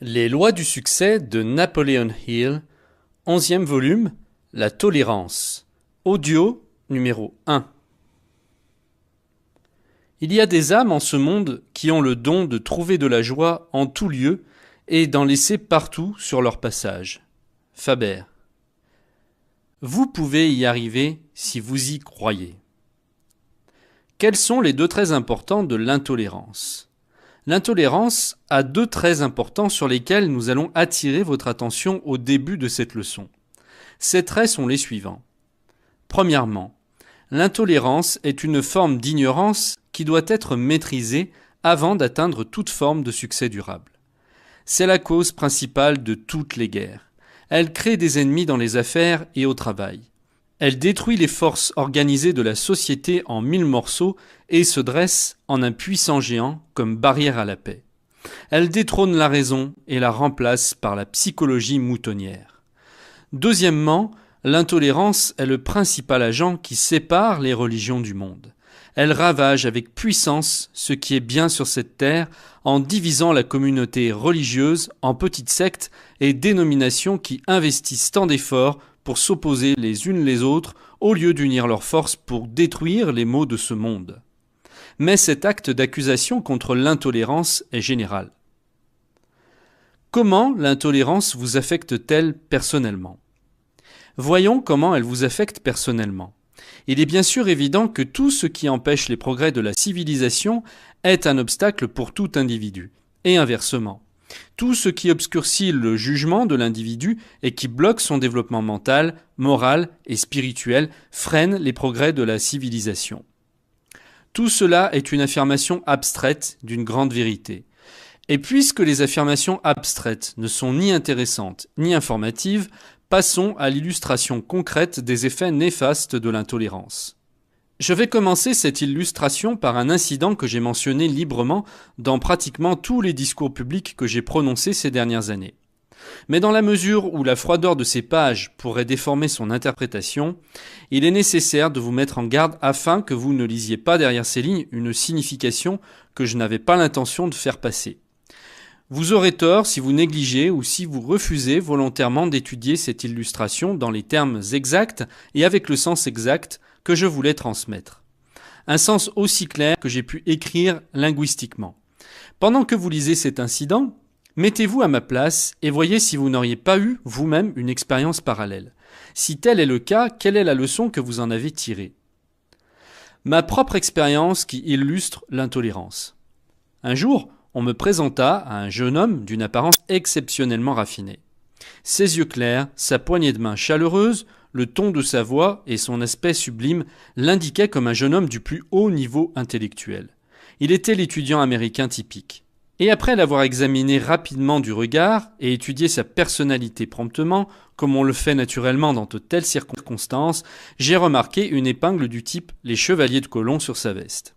Les lois du succès de Napoleon Hill, 11e volume, La tolérance. Audio numéro 1. Il y a des âmes en ce monde qui ont le don de trouver de la joie en tout lieu et d'en laisser partout sur leur passage. Faber. Vous pouvez y arriver si vous y croyez. Quels sont les deux traits importants de l'intolérance ? L'intolérance a deux traits importants sur lesquels nous allons attirer votre attention au début de cette leçon. Ces traits sont les suivants. Premièrement, l'intolérance est une forme d'ignorance qui doit être maîtrisée avant d'atteindre toute forme de succès durable. C'est la cause principale de toutes les guerres. Elle crée des ennemis dans les affaires et au travail. Elle détruit les forces organisées de la société en 1000 morceaux et se dresse en un puissant géant comme barrière à la paix. Elle détrône la raison et la remplace par la psychologie moutonnière. Deuxièmement, l'intolérance est le principal agent qui sépare les religions du monde. Elle ravage avec puissance ce qui est bien sur cette terre en divisant la communauté religieuse en petites sectes et dénominations qui investissent tant d'efforts pour s'opposer les unes les autres au lieu d'unir leurs forces pour détruire les maux de ce monde. Mais cet acte d'accusation contre l'intolérance est général. Comment l'intolérance vous affecte-t-elle personnellement ? Voyons comment elle vous affecte personnellement. Il est bien sûr évident que tout ce qui empêche les progrès de la civilisation est un obstacle pour tout individu, et inversement. Tout ce qui obscurcit le jugement de l'individu et qui bloque son développement mental, moral et spirituel freine les progrès de la civilisation. Tout cela est une affirmation abstraite d'une grande vérité. Et puisque les affirmations abstraites ne sont ni intéressantes ni informatives, passons à l'illustration concrète des effets néfastes de l'intolérance. Je vais commencer cette illustration par un incident que j'ai mentionné librement dans pratiquement tous les discours publics que j'ai prononcés ces dernières années. Mais dans la mesure où la froideur de ces pages pourrait déformer son interprétation, il est nécessaire de vous mettre en garde afin que vous ne lisiez pas derrière ces lignes une signification que je n'avais pas l'intention de faire passer. Vous aurez tort si vous négligez ou si vous refusez volontairement d'étudier cette illustration dans les termes exacts et avec le sens exact que je voulais transmettre. Un sens aussi clair que j'ai pu écrire linguistiquement. Pendant que vous lisez cet incident, mettez-vous à ma place et voyez si vous n'auriez pas eu vous-même une expérience parallèle. Si tel est le cas, quelle est la leçon que vous en avez tirée ? Ma propre expérience qui illustre l'intolérance. Un jour, on me présenta à un jeune homme d'une apparence exceptionnellement raffinée. Ses yeux clairs, sa poignée de main chaleureuse, le ton de sa voix et son aspect sublime l'indiquaient comme un jeune homme du plus haut niveau intellectuel. Il était l'étudiant américain typique. Et après l'avoir examiné rapidement du regard et étudié sa personnalité promptement, comme on le fait naturellement dans de telles circonstances, j'ai remarqué une épingle du type « les chevaliers de Colomb » sur sa veste.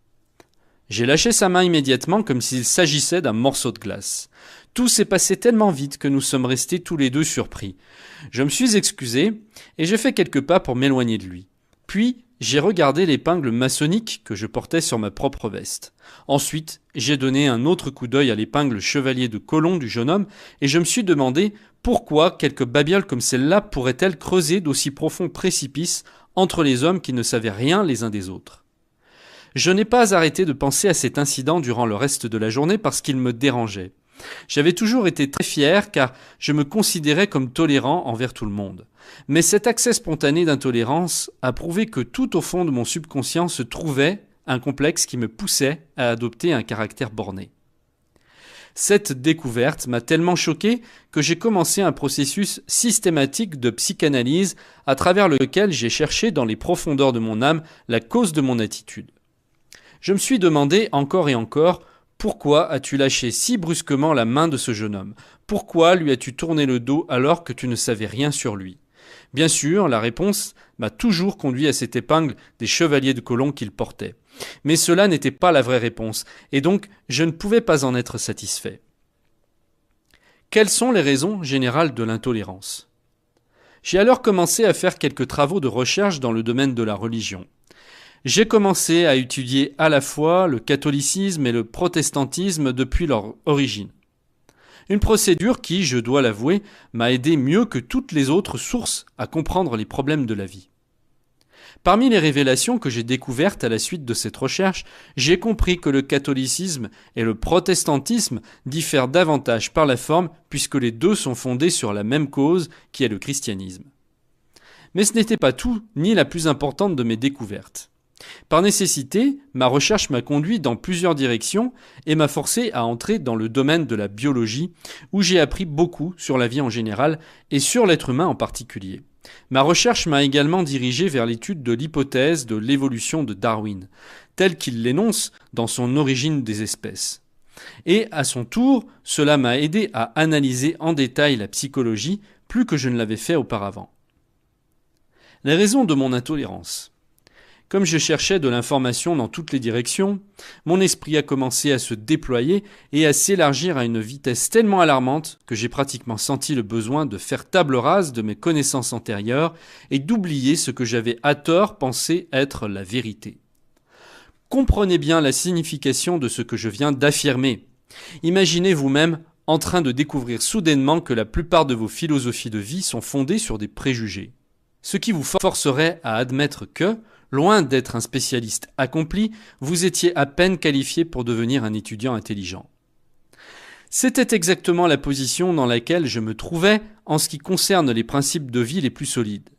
J'ai lâché sa main immédiatement comme s'il s'agissait d'un morceau de glace. Tout s'est passé tellement vite que nous sommes restés tous les deux surpris. Je me suis excusé et j'ai fait quelques pas pour m'éloigner de lui. Puis, j'ai regardé l'épingle maçonnique que je portais sur ma propre veste. Ensuite, j'ai donné un autre coup d'œil à l'épingle chevalier de Colomb du jeune homme et je me suis demandé pourquoi quelques babioles comme celle-là pourraient-elles creuser d'aussi profonds précipices entre les hommes qui ne savaient rien les uns des autres. Je n'ai pas arrêté de penser à cet incident durant le reste de la journée parce qu'il me dérangeait. J'avais toujours été très fier car je me considérais comme tolérant envers tout le monde. Mais cet accès spontané d'intolérance a prouvé que tout au fond de mon subconscient se trouvait un complexe qui me poussait à adopter un caractère borné. Cette découverte m'a tellement choqué que j'ai commencé un processus systématique de psychanalyse à travers lequel j'ai cherché dans les profondeurs de mon âme la cause de mon attitude. Je me suis demandé encore et encore « Pourquoi as-tu lâché si brusquement la main de ce jeune homme ? Pourquoi lui as-tu tourné le dos alors que tu ne savais rien sur lui ?» Bien sûr, la réponse m'a toujours conduit à cette épingle des chevaliers de Colomb qu'il portait. Mais cela n'était pas la vraie réponse, et donc je ne pouvais pas en être satisfait. Quelles sont les raisons générales de l'intolérance ? J'ai alors commencé à faire quelques travaux de recherche dans le domaine de la religion. J'ai commencé à étudier à la fois le catholicisme et le protestantisme depuis leur origine. Une procédure qui, je dois l'avouer, m'a aidé mieux que toutes les autres sources à comprendre les problèmes de la vie. Parmi les révélations que j'ai découvertes à la suite de cette recherche, j'ai compris que le catholicisme et le protestantisme diffèrent davantage par la forme puisque les deux sont fondés sur la même cause qui est le christianisme. Mais ce n'était pas tout, ni la plus importante de mes découvertes. Par nécessité, ma recherche m'a conduit dans plusieurs directions et m'a forcé à entrer dans le domaine de la biologie, où j'ai appris beaucoup sur la vie en général et sur l'être humain en particulier. Ma recherche m'a également dirigé vers l'étude de l'hypothèse de l'évolution de Darwin, telle qu'il l'énonce dans son Origine des espèces. Et à son tour, cela m'a aidé à analyser en détail la psychologie, plus que je ne l'avais fait auparavant. Les raisons de mon intolérance. Comme je cherchais de l'information dans toutes les directions, mon esprit a commencé à se déployer et à s'élargir à une vitesse tellement alarmante que j'ai pratiquement senti le besoin de faire table rase de mes connaissances antérieures et d'oublier ce que j'avais à tort pensé être la vérité. Comprenez bien la signification de ce que je viens d'affirmer. Imaginez vous-même en train de découvrir soudainement que la plupart de vos philosophies de vie sont fondées sur des préjugés. Ce qui vous forcerait à admettre que, loin d'être un spécialiste accompli, vous étiez à peine qualifié pour devenir un étudiant intelligent. C'était exactement la position dans laquelle je me trouvais en ce qui concerne les principes de vie les plus solides.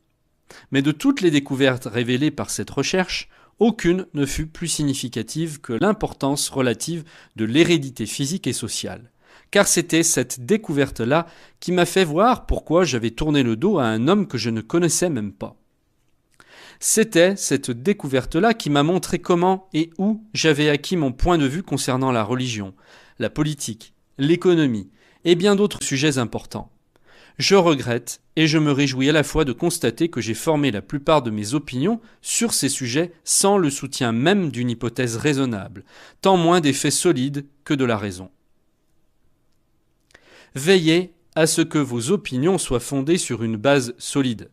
Mais de toutes les découvertes révélées par cette recherche, aucune ne fut plus significative que l'importance relative de l'hérédité physique et sociale. Car c'était cette découverte-là qui m'a fait voir pourquoi j'avais tourné le dos à un homme que je ne connaissais même pas. C'était cette découverte-là qui m'a montré comment et où j'avais acquis mon point de vue concernant la religion, la politique, l'économie et bien d'autres sujets importants. Je regrette et je me réjouis à la fois de constater que j'ai formé la plupart de mes opinions sur ces sujets sans le soutien même d'une hypothèse raisonnable, tant moins des faits solides que de la raison. Veillez à ce que vos opinions soient fondées sur une base solide.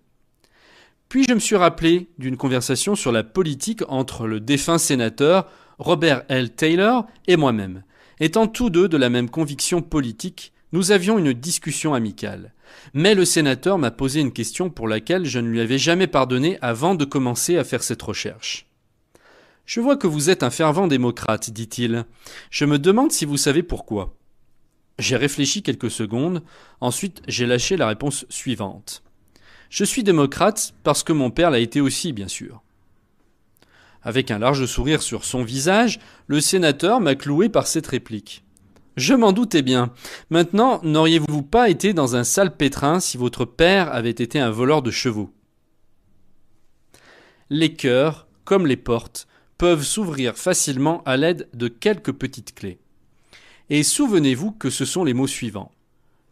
Puis je me suis rappelé d'une conversation sur la politique entre le défunt sénateur Robert L. Taylor et moi-même. Étant tous deux de la même conviction politique, nous avions une discussion amicale. Mais le sénateur m'a posé une question pour laquelle je ne lui avais jamais pardonné avant de commencer à faire cette recherche. « Je vois que vous êtes un fervent démocrate, dit-il. Je me demande si vous savez pourquoi. » J'ai réfléchi quelques secondes, ensuite j'ai lâché la réponse suivante. Je suis démocrate parce que mon père l'a été aussi, bien sûr. Avec un large sourire sur son visage, le sénateur m'a cloué par cette réplique. Je m'en doutais bien. Maintenant, n'auriez-vous pas été dans un sale pétrin si votre père avait été un voleur de chevaux ? Les cœurs, comme les portes, peuvent s'ouvrir facilement à l'aide de quelques petites clés. Et souvenez-vous que ce sont les mots suivants.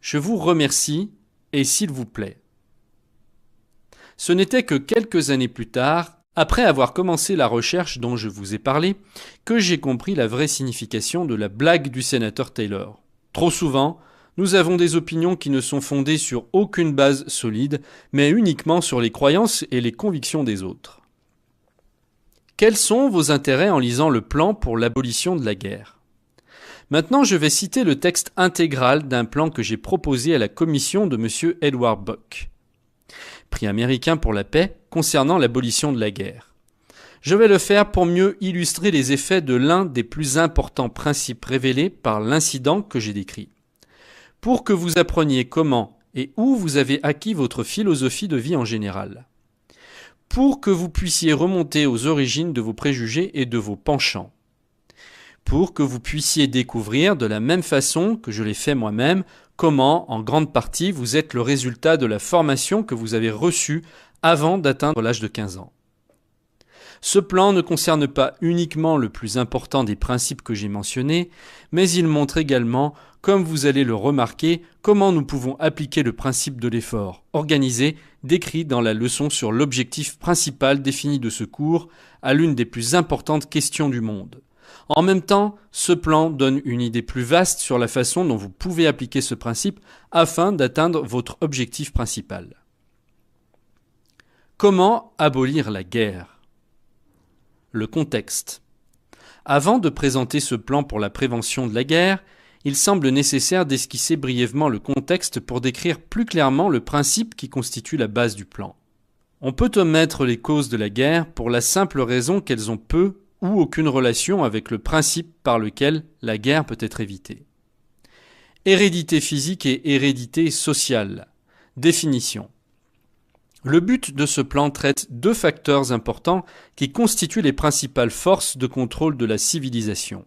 Je vous remercie et s'il vous plaît. Ce n'était que quelques années plus tard, après avoir commencé la recherche dont je vous ai parlé, que j'ai compris la vraie signification de la blague du sénateur Taylor. Trop souvent, nous avons des opinions qui ne sont fondées sur aucune base solide, mais uniquement sur les croyances et les convictions des autres. Quels sont vos intérêts en lisant le plan pour l'abolition de la guerre ? Maintenant, je vais citer le texte intégral d'un plan que j'ai proposé à la commission de M. Edward Buck, prix américain pour la paix, concernant l'abolition de la guerre. Je vais le faire pour mieux illustrer les effets de l'un des plus importants principes révélés par l'incident que j'ai décrit. Pour que vous appreniez comment et où vous avez acquis votre philosophie de vie en général. Pour que vous puissiez remonter aux origines de vos préjugés et de vos penchants. Pour que vous puissiez découvrir, de la même façon que je l'ai fait moi-même, comment, en grande partie, vous êtes le résultat de la formation que vous avez reçue avant d'atteindre l'âge de 15 ans. Ce plan ne concerne pas uniquement le plus important des principes que j'ai mentionnés, mais il montre également, comme vous allez le remarquer, comment nous pouvons appliquer le principe de l'effort organisé, décrit dans la leçon sur l'objectif principal défini de ce cours, à l'une des plus importantes questions du monde. En même temps, ce plan donne une idée plus vaste sur la façon dont vous pouvez appliquer ce principe afin d'atteindre votre objectif principal. Comment abolir la guerre ? Le contexte. Avant de présenter ce plan pour la prévention de la guerre, il semble nécessaire d'esquisser brièvement le contexte pour décrire plus clairement le principe qui constitue la base du plan. On peut omettre les causes de la guerre pour la simple raison qu'elles ont peu ou aucune relation avec le principe par lequel la guerre peut être évitée. Hérédité physique et hérédité sociale. Définition. Le but de ce plan traite deux facteurs importants qui constituent les principales forces de contrôle de la civilisation.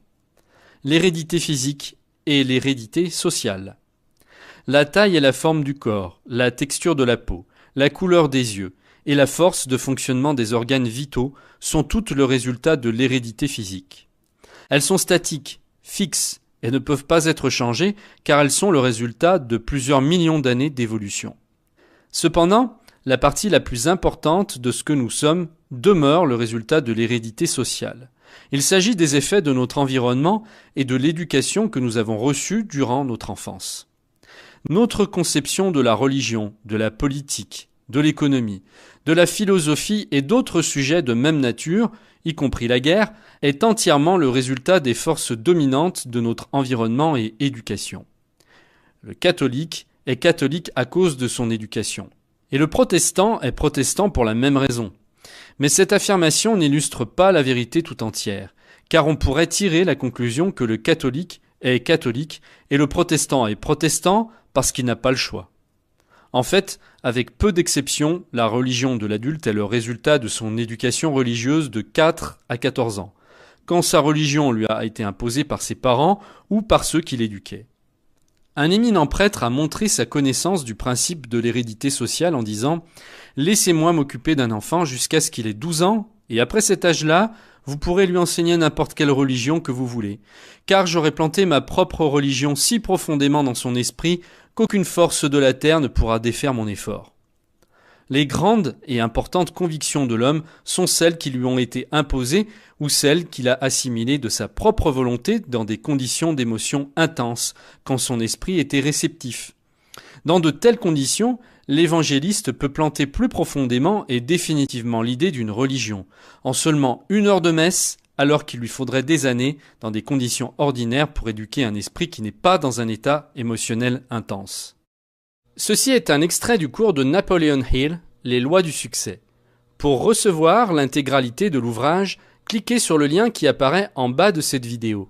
L'hérédité physique et l'hérédité sociale. La taille et la forme du corps, la texture de la peau, la couleur des yeux et la force de fonctionnement des organes vitaux sont toutes le résultat de l'hérédité physique. Elles sont statiques, fixes et ne peuvent pas être changées car elles sont le résultat de plusieurs millions d'années d'évolution. Cependant, la partie la plus importante de ce que nous sommes demeure le résultat de l'hérédité sociale. Il s'agit des effets de notre environnement et de l'éducation que nous avons reçue durant notre enfance. Notre conception de la religion, de la politique, de l'économie, de la philosophie et d'autres sujets de même nature, y compris la guerre, est entièrement le résultat des forces dominantes de notre environnement et éducation. Le catholique est catholique à cause de son éducation. Et le protestant est protestant pour la même raison. Mais cette affirmation n'illustre pas la vérité tout entière, car on pourrait tirer la conclusion que le catholique est catholique et le protestant est protestant parce qu'il n'a pas le choix. En fait, avec peu d'exceptions, la religion de l'adulte est le résultat de son éducation religieuse de 4 à 14 ans, quand sa religion lui a été imposée par ses parents ou par ceux qui l'éduquaient. Un éminent prêtre a montré sa connaissance du principe de l'hérédité sociale en disant « Laissez-moi m'occuper d'un enfant jusqu'à ce qu'il ait 12 ans, et après cet âge-là, vous pourrez lui enseigner n'importe quelle religion que vous voulez, car j'aurai planté ma propre religion si profondément dans son esprit qu'aucune force de la terre ne pourra défaire mon effort. » Les grandes et importantes convictions de l'homme sont celles qui lui ont été imposées ou celles qu'il a assimilées de sa propre volonté dans des conditions d'émotion intenses, quand son esprit était réceptif. Dans de telles conditions, l'évangéliste peut planter plus profondément et définitivement l'idée d'une religion, en seulement 1 heure de messe, alors qu'il lui faudrait des années dans des conditions ordinaires pour éduquer un esprit qui n'est pas dans un état émotionnel intense. Ceci est un extrait du cours de Napoleon Hill, Les lois du succès. Pour recevoir l'intégralité de l'ouvrage, cliquez sur le lien qui apparaît en bas de cette vidéo.